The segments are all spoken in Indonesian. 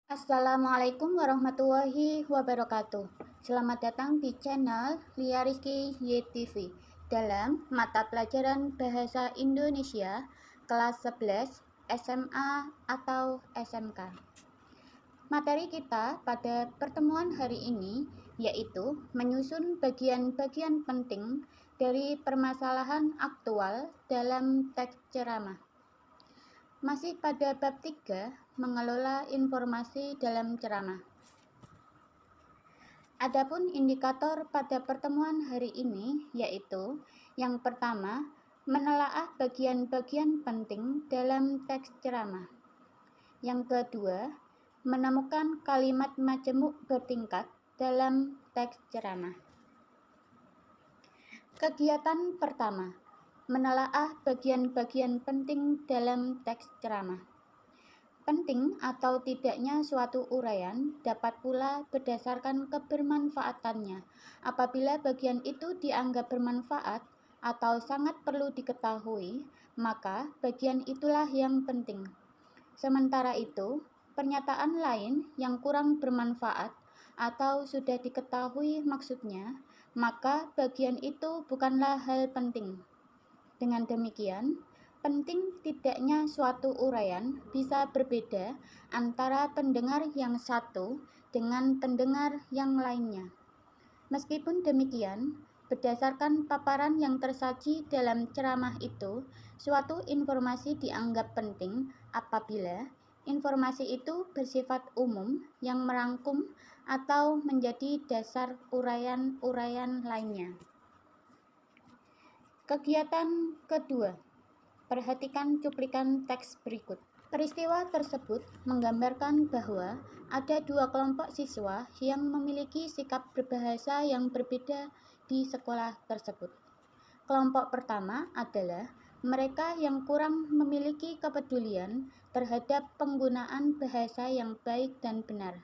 Assalamualaikum warahmatullahi wabarakatuh. Selamat datang di channel Lia Rizky YTV dalam mata pelajaran Bahasa Indonesia kelas 11 SMA atau SMK. Materi kita pada pertemuan hari ini yaitu menyusun bagian-bagian penting dari permasalahan aktual dalam teks ceramah. Masih pada bab 3, mengelola informasi dalam ceramah. Adapun indikator pada pertemuan hari ini yaitu yang pertama, menelaah bagian-bagian penting dalam teks ceramah. Yang kedua, menemukan kalimat majemuk bertingkat dalam teks ceramah. Kegiatan pertama, menelaah bagian-bagian penting dalam teks ceramah. Penting atau tidaknya suatu uraian dapat pula berdasarkan kebermanfaatannya. Apabila bagian itu dianggap bermanfaat atau sangat perlu diketahui, maka bagian itulah yang penting. Sementara itu, pernyataan lain yang kurang bermanfaat atau sudah diketahui maksudnya, maka bagian itu bukanlah hal penting. Dengan demikian, penting tidaknya suatu uraian bisa berbeda antara pendengar yang satu dengan pendengar yang lainnya. Meskipun demikian, berdasarkan paparan yang tersaji dalam ceramah itu, suatu informasi dianggap penting apabila informasi itu bersifat umum yang merangkum atau menjadi dasar uraian-uraian lainnya. Kegiatan kedua, perhatikan cuplikan teks berikut. Peristiwa tersebut menggambarkan bahwa ada dua kelompok siswa yang memiliki sikap berbahasa yang berbeda di sekolah tersebut. Kelompok pertama adalah mereka yang kurang memiliki kepedulian terhadap penggunaan bahasa yang baik dan benar.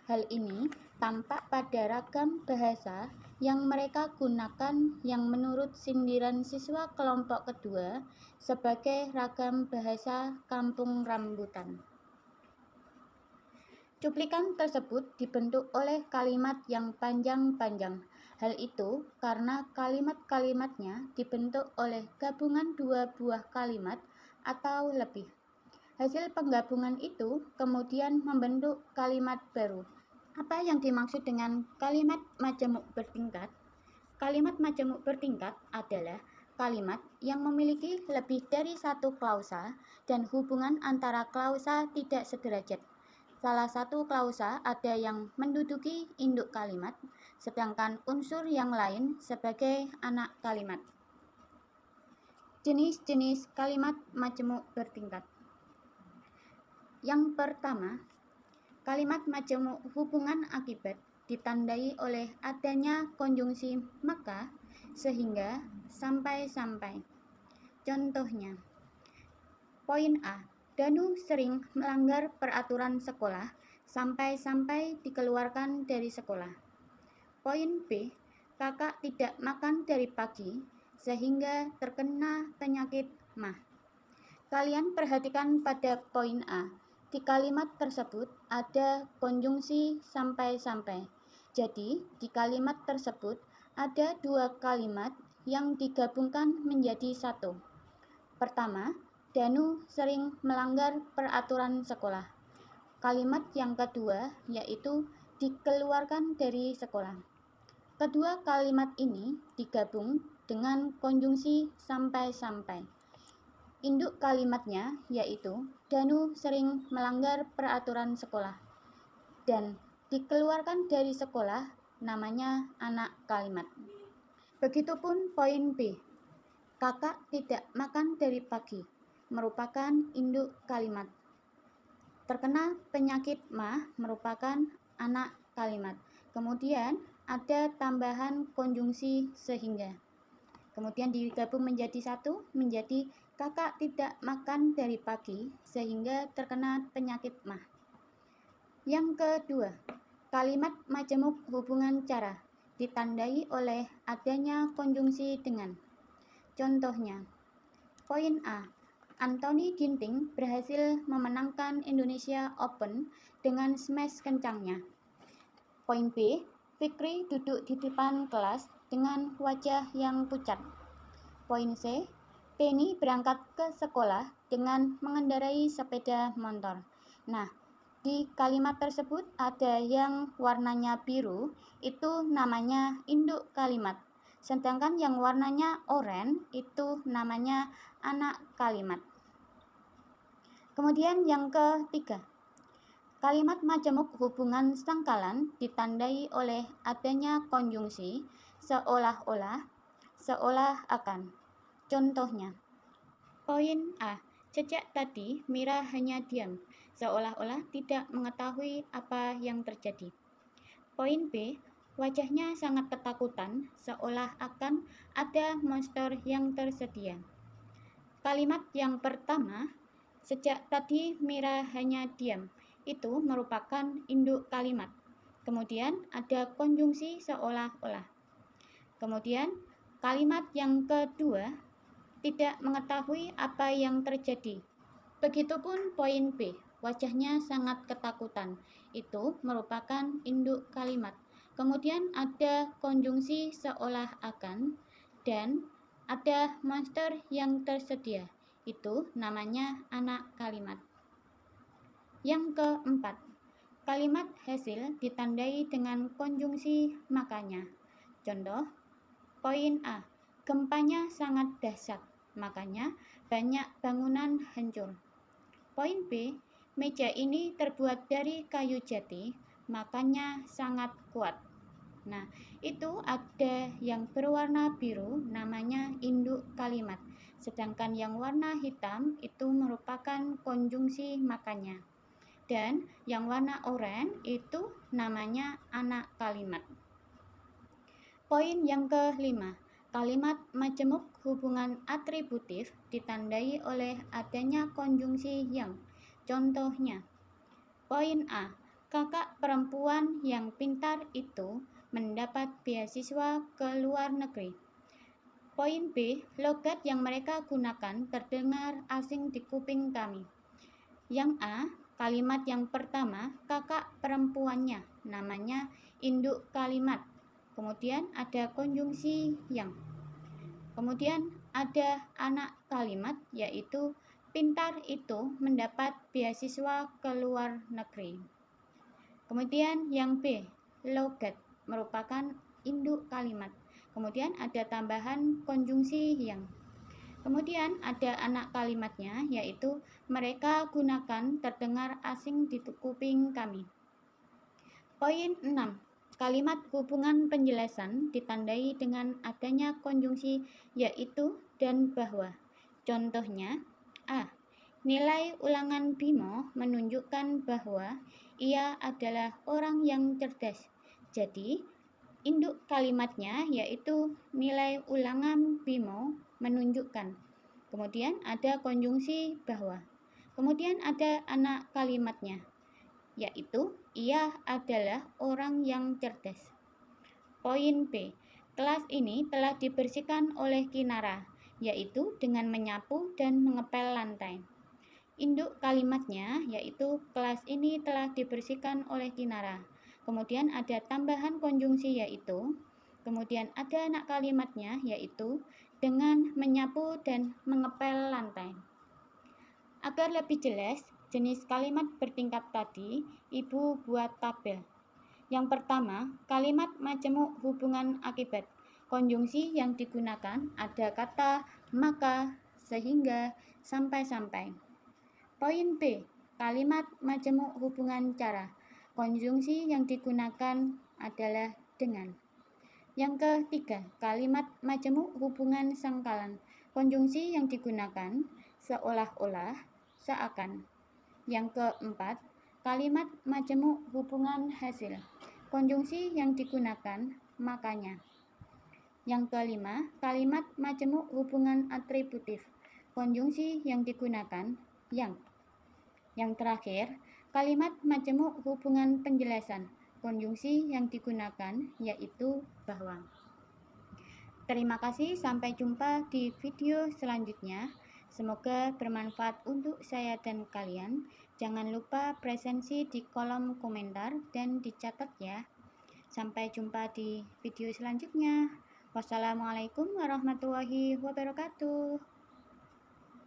Hal ini tampak pada ragam bahasa yang mereka gunakan yang menurut sindiran siswa kelompok kedua sebagai ragam bahasa kampung rambutan. Cuplikan tersebut dibentuk oleh kalimat yang panjang-panjang. Hal itu karena kalimat-kalimatnya dibentuk oleh gabungan dua buah kalimat atau lebih. Hasil penggabungan itu kemudian membentuk kalimat baru. Apa yang dimaksud dengan kalimat majemuk bertingkat? Kalimat majemuk bertingkat adalah kalimat yang memiliki lebih dari satu klausa dan hubungan antara klausa tidak sederajat. Salah satu klausa ada yang menduduki induk kalimat, sedangkan unsur yang lain sebagai anak kalimat. Jenis-jenis kalimat majemuk bertingkat. Yang pertama, kalimat majemuk hubungan akibat ditandai oleh adanya konjungsi maka, sehingga, sampai-sampai. Contohnya, poin A, Danu sering melanggar peraturan sekolah sampai-sampai dikeluarkan dari sekolah. Poin B, kakak tidak makan dari pagi sehingga terkena penyakit MAH. Kalian perhatikan pada poin A. Di kalimat tersebut ada konjungsi sampai-sampai. Jadi, di kalimat tersebut ada dua kalimat yang digabungkan menjadi satu. Pertama, Danu sering melanggar peraturan sekolah. Kalimat yang kedua yaitu dikeluarkan dari sekolah. Kedua kalimat ini digabung dengan konjungsi sampai-sampai. Induk kalimatnya yaitu Danu sering melanggar peraturan sekolah dan dikeluarkan dari sekolah namanya anak kalimat. Begitupun poin B. Kakak tidak makan dari pagi merupakan induk kalimat. Terkena penyakit MAH merupakan anak kalimat. Kemudian ada tambahan konjungsi sehingga. Kemudian digabung menjadi satu, menjadi kakak tidak makan dari pagi sehingga terkena penyakit MAH. Yang kedua, kalimat majemuk hubungan cara ditandai oleh adanya konjungsi dengan. Contohnya, poin A, Anthony Ginting berhasil memenangkan Indonesia Open dengan smash kencangnya. Poin B, Fikri duduk di depan kelas dengan wajah yang pucat. Poin C, Penny berangkat ke sekolah dengan mengendarai sepeda motor. Nah, di kalimat tersebut ada yang warnanya biru, itu namanya induk kalimat. Sedangkan yang warnanya oranye itu namanya anak kalimat. Kemudian yang ketiga, kalimat majemuk hubungan sangkalan ditandai oleh adanya konjungsi seolah-olah, seolah akan. Contohnya, poin A, sejak tadi Mira hanya diam, seolah-olah tidak mengetahui apa yang terjadi. Poin B, wajahnya sangat ketakutan, seolah akan ada monster yang tersedia. Kalimat yang pertama, sejak tadi Mira hanya diam, itu merupakan induk kalimat. Kemudian ada konjungsi seolah-olah. Kemudian kalimat yang kedua, tidak mengetahui apa yang terjadi. Begitupun poin B, wajahnya sangat ketakutan, itu merupakan induk kalimat. Kemudian ada konjungsi seolah akan dan ada monster yang tersedia, itu namanya anak kalimat. Yang keempat, kalimat hasil ditandai dengan konjungsi makanya. Contoh, poin A, gempanya sangat dahsyat, makanya banyak bangunan hancur. Poin B, meja ini terbuat dari kayu jati, makanya sangat kuat. Nah, itu ada yang berwarna biru namanya induk kalimat. Sedangkan yang warna hitam itu merupakan konjungsi makanya. Dan yang warna oranye itu namanya anak kalimat. Poin yang kelima, kalimat majemuk hubungan atributif ditandai oleh adanya konjungsi yang. Contohnya, poin A, kakak perempuan yang pintar itu mendapat beasiswa ke luar negeri. Poin B, logat yang mereka gunakan terdengar asing di kuping kami. Yang A, kalimat yang pertama, kakak perempuannya, namanya induk kalimat. Kemudian ada konjungsi yang. Kemudian ada anak kalimat, yaitu pintar itu mendapat beasiswa ke luar negeri. Kemudian yang B, logat, merupakan induk kalimat. Kemudian ada tambahan konjungsi yang. Kemudian ada anak kalimatnya, yaitu mereka gunakan terdengar asing di kuping kami. Poin 6, kalimat hubungan penjelasan ditandai dengan adanya konjungsi yaitu dan bahwa. Contohnya, A, nilai ulangan Bimo menunjukkan bahwa ia adalah orang yang cerdas. Jadi, induk kalimatnya yaitu nilai ulangan Bimo menunjukkan. Kemudian ada konjungsi bahwa. Kemudian ada anak kalimatnya, yaitu ia adalah orang yang cerdas. Poin B, kelas ini telah dibersihkan oleh Kinara, yaitu dengan menyapu dan mengepel lantai. Induk kalimatnya yaitu kelas ini telah dibersihkan oleh Kinara. Kemudian ada tambahan konjungsi yaitu. Kemudian ada anak kalimatnya yaitu dengan menyapu dan mengepel lantai. Agar lebih jelas jenis kalimat bertingkat tadi, Ibu buat tabel. Yang pertama, kalimat majemuk hubungan akibat. Konjungsi yang digunakan ada kata maka, sehingga, sampai-sampai. Poin B, kalimat majemuk hubungan cara. Konjungsi yang digunakan adalah dengan. Yang ketiga, kalimat majemuk hubungan sangkalan. Konjungsi yang digunakan seolah-olah, seakan. Yang keempat, kalimat majemuk hubungan hasil. Konjungsi yang digunakan makanya. Yang kelima, kalimat majemuk hubungan atributif. Konjungsi yang digunakan yang. Yang terakhir, kalimat majemuk hubungan penjelasan. Konjungsi yang digunakan yaitu bahwa. Terima kasih, sampai jumpa di video selanjutnya. Semoga bermanfaat untuk saya dan kalian. Jangan lupa presensi di kolom komentar dan dicatat ya. Sampai jumpa di video selanjutnya. Wassalamualaikum warahmatullahi wabarakatuh.